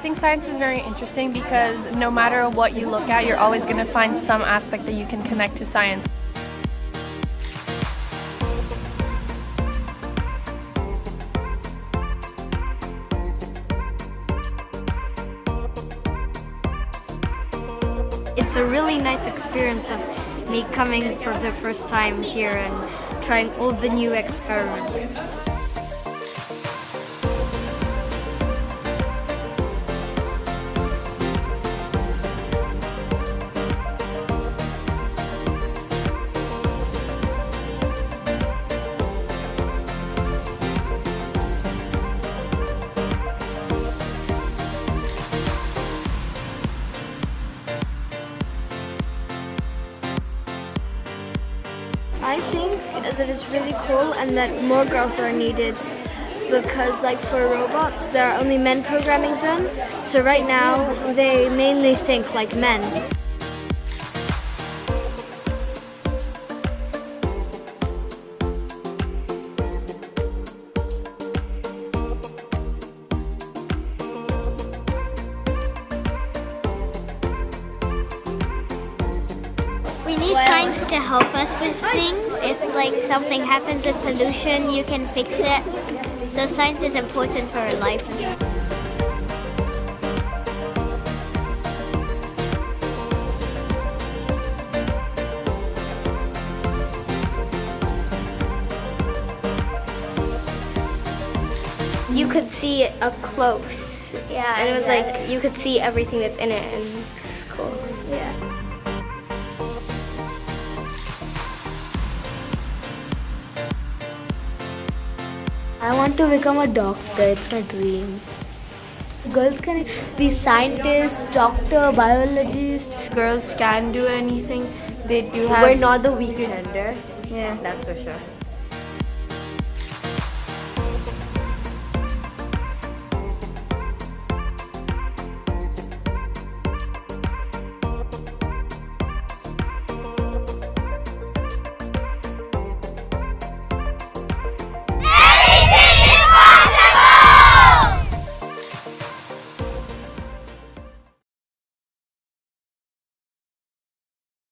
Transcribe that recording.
think science is very interesting because no matter what you look at, you're always going to find some aspect that you can connect to science. It's a really nice experience of me coming for the first time here and trying all the new experiments. I think that it's really cool and that more girls are needed because like for robots there are only men programming them, so right now they mainly think like men. We need science to help us with things. If like something happens with pollution, you can fix it. So science is important for our life. You could see it up close. Yeah, and it was like you could see everything that's in it, and it's cool. Yeah. I want to become a doctor. It's my dream. Girls can be scientists, doctor, biologist. Girls can do anything. They do have. We're not the weaker gender. Yeah, that's for sure.